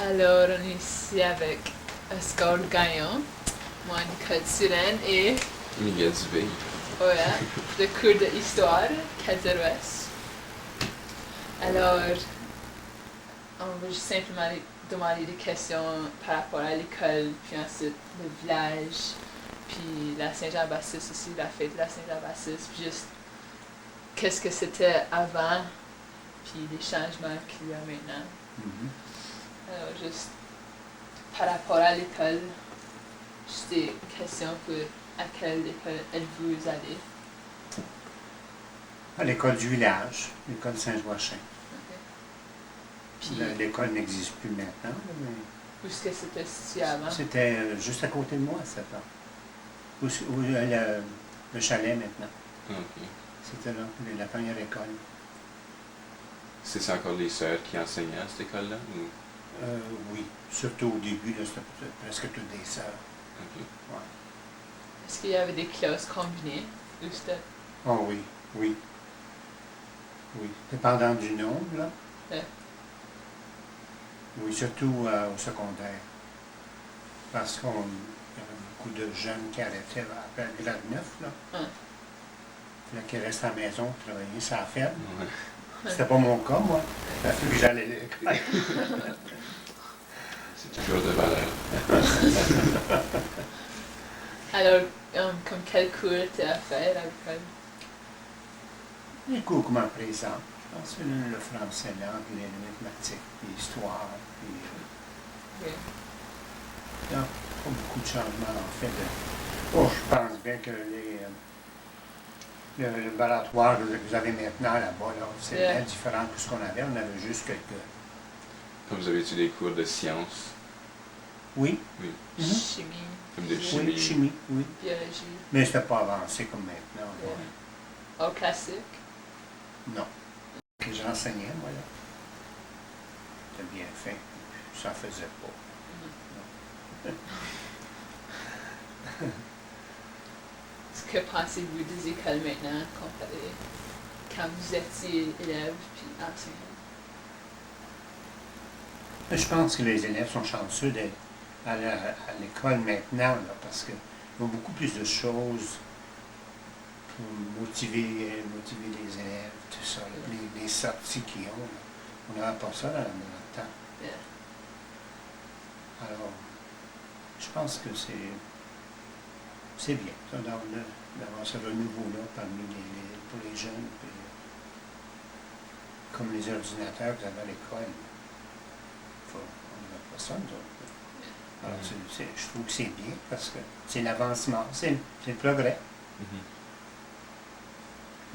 Alors, on est ici avec Oscar Gagnon, moi, Nicole Suren et Miguel Dubé. Voilà, le cours d'histoire, Calderos. Alors, on va juste simplement demander des questions par rapport à l'école, puis ensuite le village, puis la Saint-Jean-Baptiste aussi, la fête de la Saint-Jean-Baptiste, puis juste qu'est-ce que c'était avant, puis les changements qu'il y a maintenant. Alors, juste par rapport à l'école, juste des questions pour à quelle école êtes-vous allé? À l'école du village, l'école Saint-Joachim. Okay. Puis, L'école n'existe plus maintenant, mais où est-ce que c'était situé avant? c'était juste à côté de moi, cette là. Où le chalet maintenant. Ok. C'était là, la première école. C'est encore les sœurs qui enseignaient à cette école-là? Ou... Oui, surtout au début, là, c'était presque toutes des sœurs. Ok. Ouais. Est-ce qu'il y avait des classes combinées? Ou c'était... Oh oui, oui. Oui, dépendant du nombre, là. Ouais. Oui, surtout au secondaire. Parce qu'il y avait beaucoup de jeunes qui arrêtaient après le grade 9, là. Hein. Là, qui restent à la maison pour travailler, ça a fait. Ouais. C'était pas mon cas, moi. Il a fallu que j'allais à l'école. C'est toujours de valeur. Alors, comme quel cours tu as fait à l'école? Les cours comme présent. Je pense que le français, l'anglais, le mathématique, l'histoire. Puis, Oui. il n'y a pas beaucoup de changements, en fait. Oh, je pense bien que le laboratoire que vous avez maintenant là-bas, là, c'est Yeah. bien différent de ce qu'on avait. On avait juste quelques... Comme vous avez-tu des cours de sciences? Oui. Oui. Mhm. Chimie, Comme de physique, chimie. Oui, chimie, oui. biologie, Mais c'était pas avancé comme maintenant. Yeah. Ouais. au classique. Non. Que j'enseignais, moi, là. C'était bien fait. Ça ne faisait pas. Ce que pensez-vous des écoles maintenant comparé quand vous étiez élève puis enseignant? Je pense que les élèves sont chanceux d'être à l'école maintenant, là, parce qu'il y a beaucoup plus de choses pour motiver les élèves, tout ça, là, les sorties qu'ils ont. Là. On n'avait pas ça dans notre temps. Yeah. Alors, je pense que c'est bien ça, d'avoir ce renouveau-là pour les jeunes. Puis, comme les ordinateurs que vous avez à l'école. On n'a pas ça, nous autres. Alors, je trouve que c'est bien parce que c'est l'avancement, c'est le progrès. Mhm.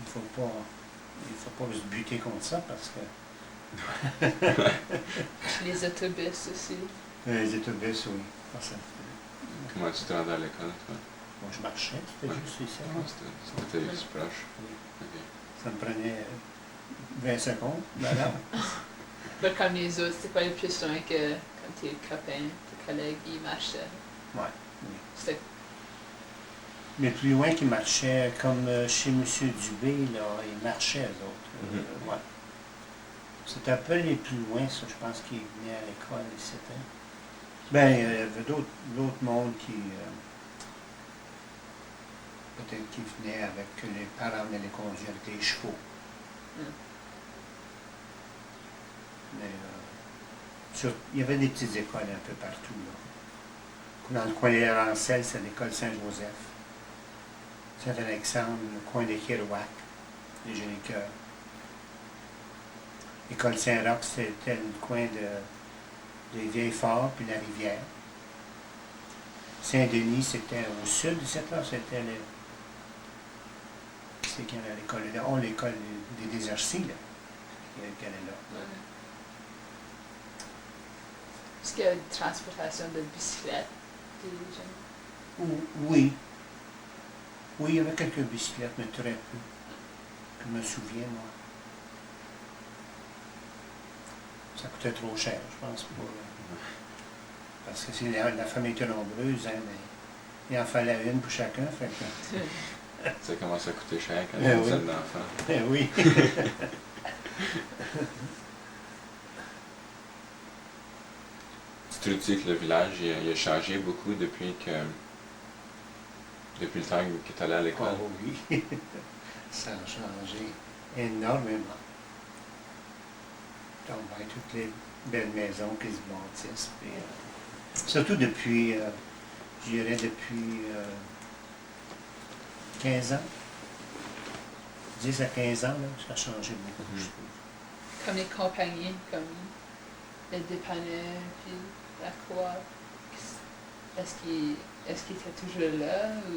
Il ne faut pas se buter contre ça parce que Les autobus aussi. les autobus, oui. Ah, Comment tu te rendais à l'école, toi? Moi, je marchais, c'était Ouais. juste ici. Ah, c'était juste proche. Oui. Ok. Ça me prenait 20 secondes, voilà. Mais comme les autres, c'est pas le plus loin que quand tes copains, tes collègues, ils marchaient. Ouais, oui. C'était... Mais plus loin qu'ils marchaient, comme chez M. Dubé, là, ils marchaient, eux autres. Ouais. C'était un peu les plus loin, ça, je pense, qu'ils venaient à l'école, c'était. Ben, il y avait d'autres mondes qui, peut-être qui venaient avec, que les parents venaient les conduire avec les chevaux. Mm. Mais, il y avait des petites écoles un peu partout, là. Dans le coin des Rancelles, c'est l'école Saint-Joseph. Saint-Alexandre, le coin des Kerouac, les Jeunes Cœurs. L'école Saint-Roch, c'était le coin des Vieilles-Forts, puis la rivière. Saint-Denis, c'était au sud de cette là, c'était c'est qu'il y avait l'école là. Oh, l'école des Désercis, là, qui est là. Ouais. Est-ce qu'il y a une transportation de bicyclettes des jeunes? Oui. Oui, il y avait quelques bicyclettes, mais très peu. Je me souviens, moi. Ça coûtait trop cher, je pense, parce que si la famille était nombreuse, hein, mais il en fallait une pour chacun. Fait que... Ça commence à coûter cher quand on Eh a oui. une seule d'enfant. Eh oui. Tu trouves-tu que le village il a changé beaucoup depuis le temps que tu allais à l'école? Oh oui, ça a changé énormément. Donc, ben, toutes les belles maisons qui se bâtissent. Puis, surtout depuis, je dirais depuis 15 ans. 10 à 15 ans, là, ça a changé beaucoup, je trouve. Comme les compagnies, comme le dépanneur, puis la coop. Est-ce qu'il était toujours là ou...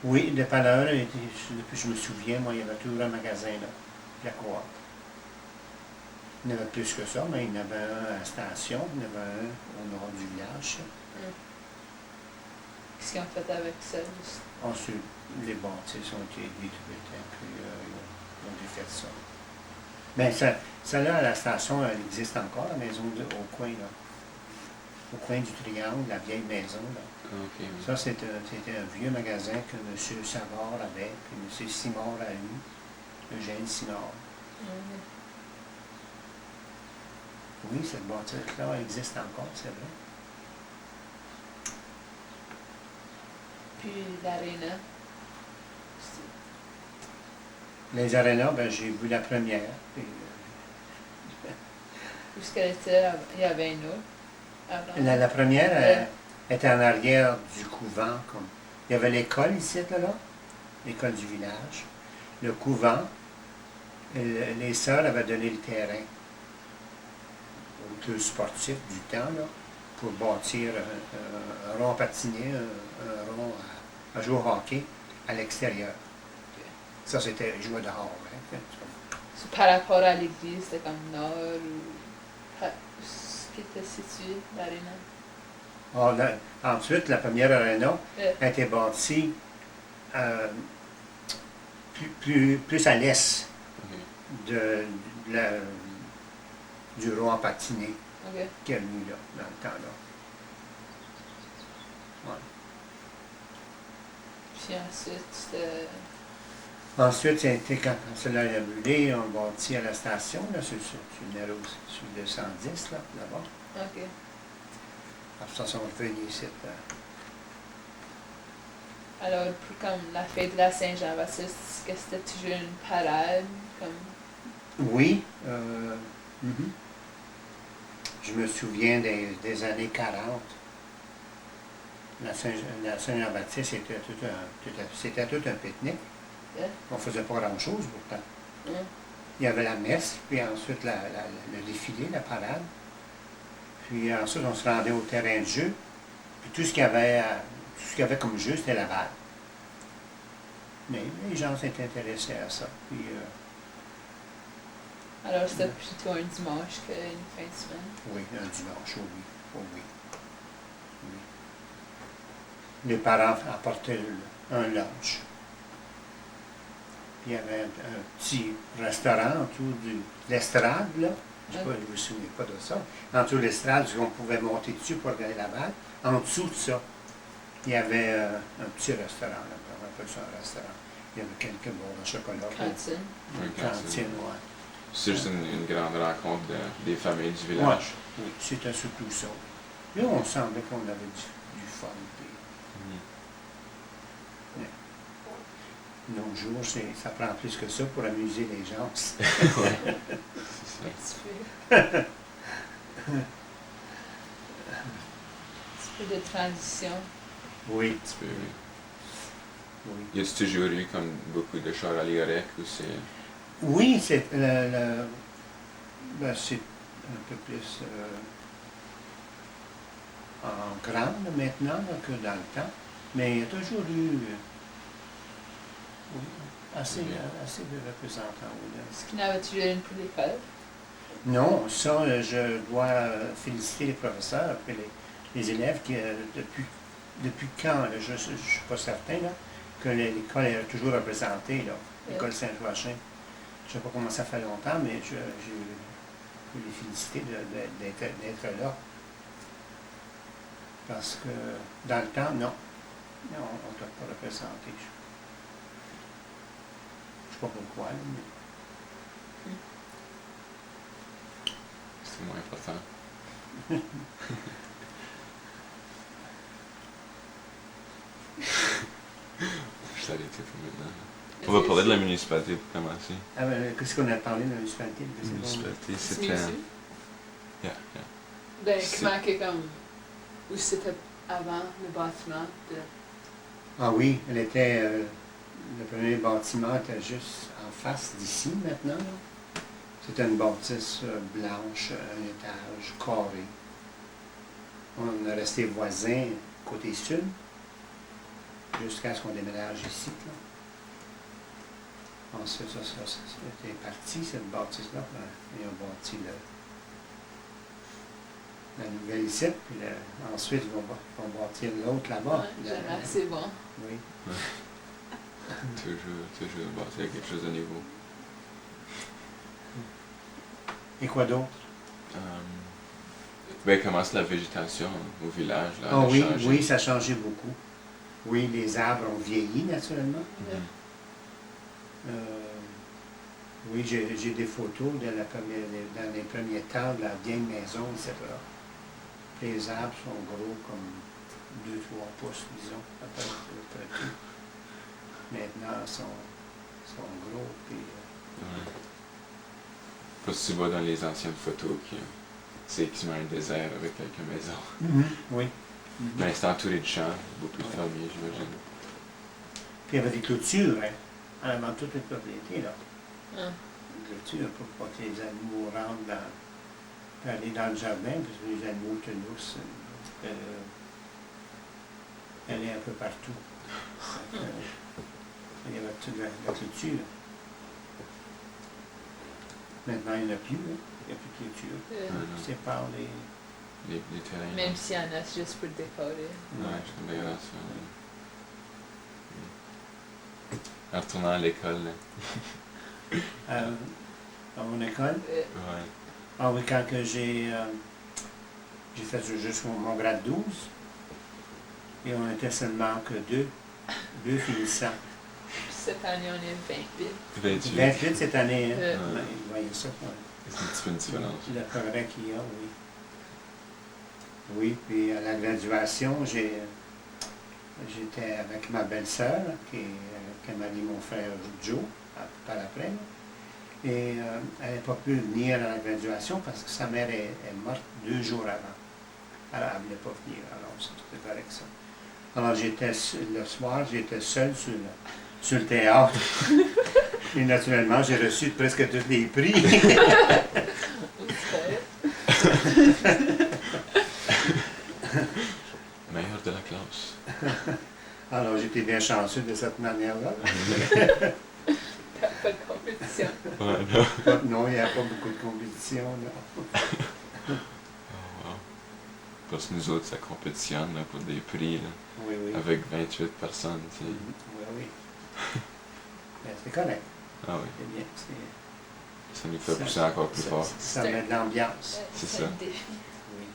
Oui, le dépanneur, depuis que je me souviens, moi, il y avait toujours un magasin là, la coop. Il y en avait plus que ça, mais il y en avait un à la station, il y en avait un au nord du village. Qu'est-ce qu'ils ont fait avec ça? Juste... Ensuite, les bâtisses ont été détruites, hein, puis ils ont défait ça. Mais ça là, à la station, elle existe encore, la maison au coin, là. Au coin du triangle, la vieille maison, là. Ok, oui. Ça, c'était un vieux magasin que M. Savard avait, puis M. Simard a eu, Eugène Simard. Oui, cette bâtisse-là existe encore, c'est vrai. Puis l'aréna. Les arénas, ben, j'ai vu la première. Puis, Où est-ce qu'elle était? Il y avait une autre. Avant. la première était en arrière du couvent. Comme. Il y avait l'école ici, là, l'école du village. Le couvent, les sœurs avaient donné le terrain aux clubs sportifs du temps, là, pour bâtir un rond patiné, un rond à jouer au hockey à l'extérieur. Ça, c'était jouer dehors. Hein. So, par rapport à l'église, c'était comme nord ou... Où est-ce qu'il était situé, l'aréna? Ah, ensuite, la première aréna a été bâtie plus à l'est Ok. du rond à patiner OK. qu'il y a eu là, dans le temps-là. Ouais. Puis ensuite, c'était... Ensuite, c'était quand cela a brûlé, on bâtit à la station, là, sur le 210, là-bas. OK. Après ça, ils sont revenus ici. Alors, pour comme la fête de la Saint-Jean-Baptiste, est-ce que c'était toujours une parade? Comme... Oui. Mhm. Je me souviens des années 40. La Saint-Jean-Baptiste, c'était tout un pique-nique. Yeah. On ne faisait pas grand-chose pourtant. Mm. Il y avait la messe, puis ensuite le défilé, la parade. Puis ensuite, on se rendait au terrain de jeu. Puis tout ce qu'il y avait comme jeu, c'était la balle. Mais les gens s'étaient intéressés à ça. Puis, Alors, c'était plutôt un dimanche qu'une fin de semaine. oui, un dimanche, oh oui. Oh oui. Oui. Les parents apportaient un lunch. Puis il y avait un petit restaurant autour de l'estrade, là. Je ne me souviens pas de ça. En dessous de l'estrade, on pouvait monter dessus pour regarder la balle. En dessous de ça, il y avait un petit restaurant, là, on appelle ça un restaurant. Il y avait quelques bols de chocolat. Cantine. Oui, Cantine, oui. C'est juste une grande rencontre des familles du Ouais. village. Oui, c'était surtout ça. Là, on semblait qu'on avait du fun. Puis, nos jours, ça prend plus que ça pour amuser les gens. Ouais. Un C'est ça. petit peu. Un petit peu de transition. Oui, Un petit peu, oui. oui. Y a-tu toujours eu comme beaucoup de chars allégoriques ou c'est... Oui, c'est ben, c'est un peu plus en grande maintenant là, que dans le temps, mais il y a toujours eu oui, assez de représentants. Oui, là. Est-ce qu'il y en avait toujours une pour l'école? Non, ça, je dois féliciter les professeurs et les élèves qui, depuis quand, là, je ne suis pas certain, là, que l'école est toujours représentée, là, l'école Saint-Joachim. Je ne sais pas comment ça fait longtemps, mais je veux les féliciter d'être là. Parce que dans le temps, non. Non, on ne t'a pas représenté. Je ne sais pas pourquoi, là, mais C'est moins important. Je l'arrêtais pour maintenant. On va parler de la municipalité pour commencer. Ah, ben, qu'est-ce qu'on a parlé de la municipalité? La C'est bon. municipalité, C'est c'était... mieux aussi. Yeah, yeah. Ben, C'est- comment que comme. Où c'était avant le bâtiment de. Ah oui, elle était. Le premier bâtiment était juste en face d'ici maintenant. Là. C'était une bâtisse blanche, un étage, carré. On est resté voisins côté sud, jusqu'à ce qu'on déménage ici. Là. Ensuite, ça c'était parti, cette bâtisse-là. Puis ils ont bâti la nouvelle ici, puis ensuite ils vont bâtir l'autre là-bas. Ouais, j'aime assez bon. Oui. Toujours bâtir quelque chose de nouveau. Et quoi d'autre? Ben, comment c'est la végétation au village, là? Ah elle a oui, changé. oui, ça a changé beaucoup. Oui, les arbres ont vieilli naturellement. Mhm. Oui, j'ai des photos dans les premiers temps de la vieille maison, etc. Les arbres sont gros comme 2-3 pouces, disons, à peu près tout. Maintenant, ils sont gros. Puis, Ouais. Parce que tu vois dans les anciennes photos que c'est quasiment un désert avec quelques maisons. Oui. Mais c'est entouré de champs, beaucoup de fermiers, j'imagine. Puis il y avait des clôtures, hein, en avant de toutes les propriétés, là. Hein. Des clôtures pour pas que les animaux rentrent pour aller dans le jardin, parce que les animaux tenoussent, allaient un peu partout. Donc, il y avait toute la clôture. Maintenant, il n'y en a plus, hein. Il n'y a plus de clôture. Euh, C'est par Les terrains. Même s'il y en a, c'est juste pour décorer. Ouais, je suis dégueulasse. En retournant à l'école, là. Dans mon école. Ouais. Ah oui, quand que j'ai fait jusqu'au mon grade 12, et on était seulement que deux finissants. Cette année, on est 28. 28. 28 cette année, hein? Euh, Ouais. Vous voyez ça, quoi. C'est un petit peu une différence. Le progrès qu'il y a, oui. Oui, puis à la graduation, j'étais avec ma belle-sœur, qui marie mon frère Joe, par après. Et elle n'a pas pu venir à la graduation parce que sa mère est morte 2 jours avant. Alors, elle ne voulait pas venir, alors c'était correct ça. Alors, le soir, j'étais seul sur le théâtre. Et naturellement, j'ai reçu presque tous les prix. Meilleur de la classe. Alors, j'étais bien chanceux de cette manière-là. T'as pas de compétition. Ouais, non. Non, il n'y a pas beaucoup de compétition. Là. Oh, wow. Parce que nous autres, ça compétitionne là, pour des prix, là, Oui, oui. avec 28 personnes, tu sais. Oui, oui. Mais c'est correct, Ah oui, c'est bien. ça nous fait pousser encore plus fort. Ça met de l'ambiance. C'est C'est ça. un défi. Oui.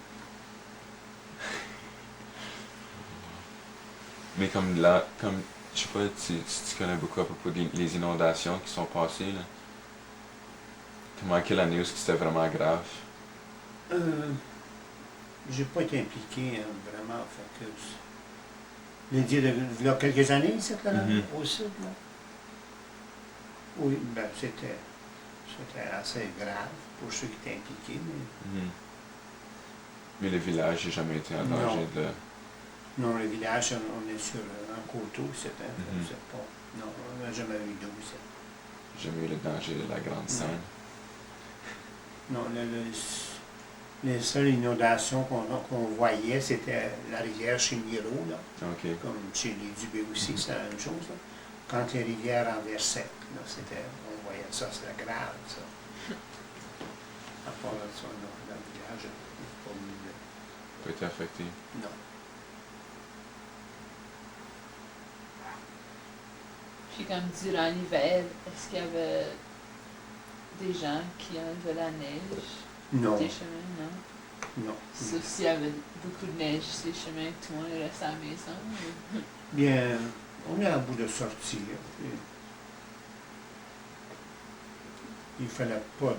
Mais comme là, je sais pas si tu connais beaucoup à propos des inondations qui sont passées, là. Comment, quelle année où c'était vraiment grave? J'ai pas été impliqué hein, vraiment. Fait que il y a quelques années, cette là, Mhm. au sud, là. Oui, ben c'était assez grave pour ceux qui étaient impliqués, mais Mhm. Mais le village n'a jamais été en Non. danger de... non, le village, on est sur un coteau, c'était Mhm. pas. Non, on n'a jamais eu d'eau, ça. Jamais eu le danger de la Grande Seine. Non, les seules inondations qu'on voyait, c'était la rivière chez Miro, là, Ok. comme chez les Dubé aussi, c'était la même chose. Là. Quand les rivières renversaient, là, on voyait ça, c'était grave, ça. À part ça, non, dans le village, il n'est pas mis Pas été affecté. non. Puis comme durant l'hiver, est-ce qu'il y avait des gens qui enlevaient la neige Non, des chemins, non? non. Sauf s'il y avait beaucoup de neige sur les chemins, tout le monde restait à la maison. Bien, on est à bout de sortir. Il ne fallait pas.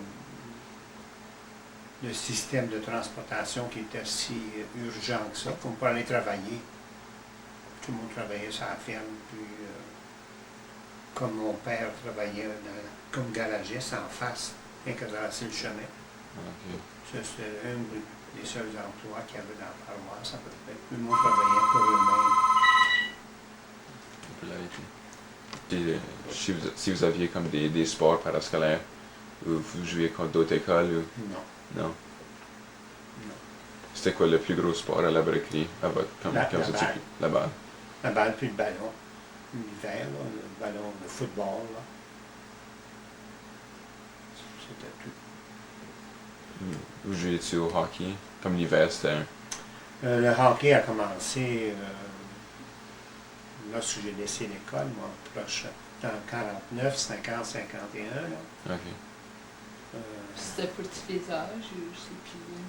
le système de transportation qui était si urgent que ça, qu'on peut aller travailler. Tout le monde travaillait sur la ferme, puis comme mon père travaillait comme garagiste en face, rien qu'à traverser le chemin. Ok. Ça, c'était un des seuls emplois qu'il y avait dans la paroisse, à peu près. Tout le monde travaillait pour eux-mêmes. Puis, si vous aviez comme des sports parascolaires, ou vous jouiez contre d'autres écoles, ou Non, non? non. C'était quoi le plus gros sport à la Bricquerie, quand La vous étiez balle. plus? La balle. La balle puis le ballon. L'hiver, là, le ballon de football, là. C'était tout. Vous jouiez-tu au hockey? Comme l'hiver, c'était Le hockey a commencé lorsque j'ai laissé l'école, moi, proche, en 49, 50, 51, là. Ok. C'était pour tous les âges, je sais plus.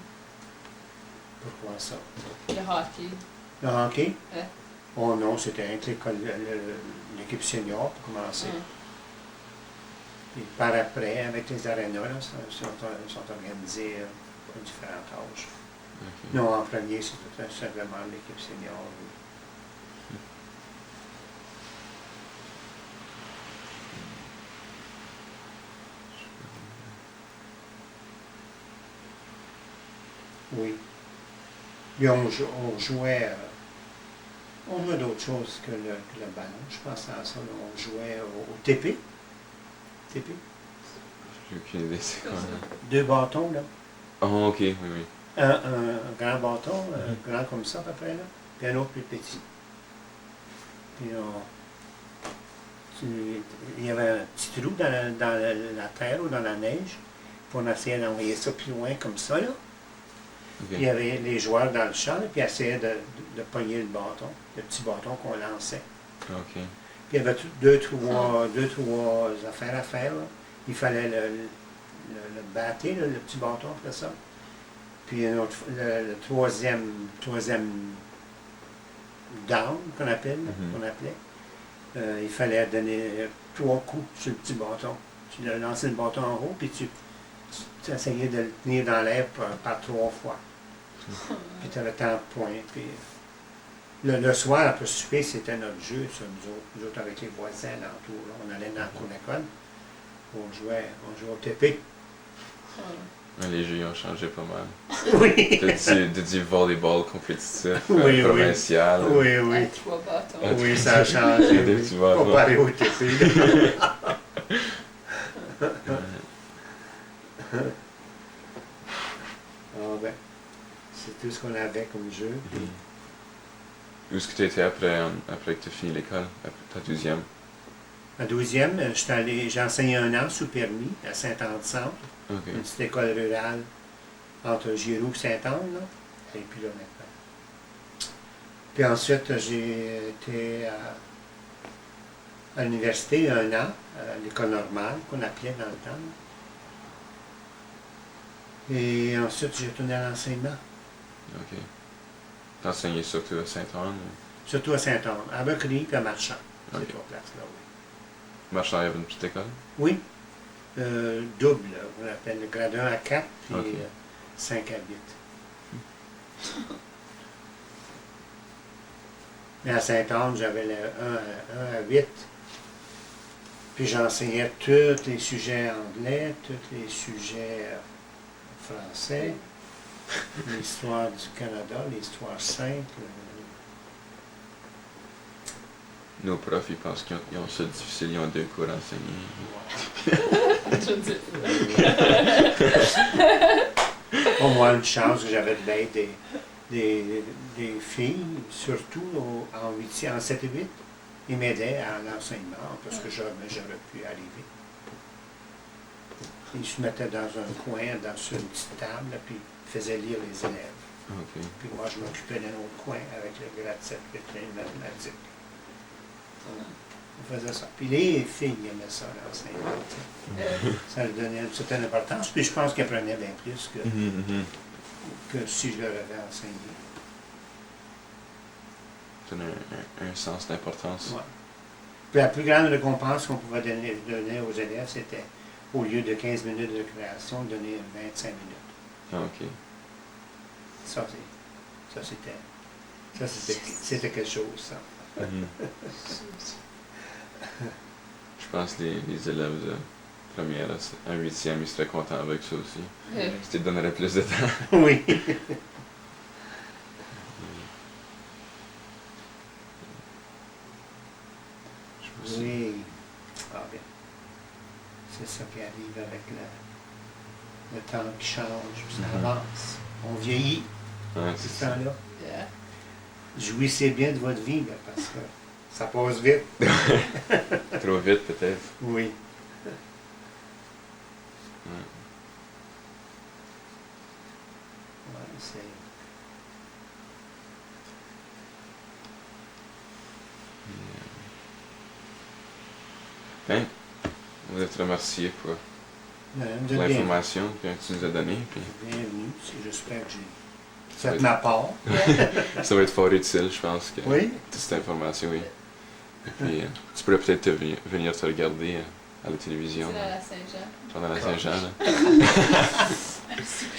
Pourquoi ça? Le hockey. Le hockey? Ouais. Oh non, c'était avec l'équipe senior pour commencer. Puis par après, avec les arénas, là, sont organisés pour différentes âges. Ok. Non, en premier, c'était simplement l'équipe senior. Oui. Puis on jouait d'autres choses que le ballon. Je pense à ça. Là. On jouait au TP. TP. J'ai aucune idée, c'est quoi. 2 bâtons, là. Oh, ok, oui, oui. Un grand bâton, grand comme ça à peu près, là. Puis un autre plus petit. Puis il y avait un petit trou dans la terre ou dans la neige. Puis on essayait d'envoyer ça plus loin comme ça, là. Ok. Puis il y avait les joueurs dans le champ, là, puis ils essayaient de pogner le bâton, le petit bâton qu'on lançait. Ok. Puis il y avait deux, trois affaires à faire. Là. Il fallait le battre, là, le petit bâton, après ça. Puis le troisième down qu'on appelait, il fallait donner 3 coups sur le petit bâton. Tu lançais le bâton en haut, puis tu essayais de le tenir dans l'air par 3 fois. Puis tu avais tant de points. Puis le soir, après souper, c'était notre jeu, ça, nous autres avec les voisins alentour. Là. On allait dans la cour d'école, on jouait au TP. Les jeux ils ont changé pas mal. Oui. Du volleyball compétitif, Oui, provincial. Oui, oui. À 3 bâtons. Oui, ça a changé. Des Oui. petits bâtons. Comparé au TP. Ah ben, c'est tout ce qu'on avait comme jeu. Puis Où est-ce que tu étais après que tu as fini l'école, après ta 12e? en 12e, j'ai enseigné 1 an sous permis à Saint-Anne-Centre, Ok. une petite école rurale entre Giroux et Saint-Anne, là, et puis là maintenant. Puis ensuite, j'ai été à l'université 1 an, à l'école normale, qu'on appelait dans le temps. Et ensuite, j'ai retourné à l'enseignement, Ok. T'as enseigné surtout à Saint-Anne? surtout à Saint-Anne, à Becquerie et à Marchand, ces Ok. 3 places-là, oui. Marchand, il y avait une petite école? Oui, double, là, on appelle le grade 1 à 4, puis Ok. 5 à 8. Mais à Saint-Anne, j'avais le 1 à 8. Puis j'enseignais tous les sujets anglais, tous les sujets français, l'histoire du Canada, l'histoire simple. Nos profs, ils pensent qu'ils ont ça difficile, ils ont 2 cours à enseigner. Je dis. Au moins une chance que j'avais de l'aide des filles, surtout en 7 et 8. Ils m'aidaient à l'enseignement parce que j'aurais pu arriver. Ils se mettaient dans un coin, sur une petite table, puis ils faisaient lire les élèves. Ok. Puis moi, je m'occupais d'un autre coin avec le grade 7, puis les mathématiques. On faisait ça. Puis les filles aimaient ça, l'enseignement. Ça leur donnait une certaine importance, puis je pense qu'elles prenaient bien plus que si je leur avais enseigné. Ça a un sens d'importance. Ouais. Puis la plus grande récompense qu'on pouvait donner aux élèves, c'était, au lieu de 15 minutes de récréation, donner 25 minutes. Ah, ok. Ça, c'était quelque chose, ça. Mhm. Je pense que les élèves de première à 8e, ils seraient contents avec ça aussi. Ouais. Tu te donnerais plus de temps. Oui. Je sais pas si- Oui. Ah bien. C'est ça qui arrive avec le temps qui change, puis ça Mhm. avance. On vieillit, Ouais, ce c'est ça. temps-là. Yeah. Jouissez bien de votre vie, là, parce que ça passe vite. Trop vite, peut-être. Oui. Ouais. Ouais, c'est... Ben, on voudrais te remercier pour Vous êtes bien- l'information que tu nous as donnée. Puis bienvenue. J'espère que j'ai Ça va fait être- ma part. ça va être fort utile, je pense, que Oui. toute cette information. Oui. Et puis, tu pourrais peut-être venir te regarder à la télévision C'est à la Saint-Jean. pendant la Saint-Jean. là. Super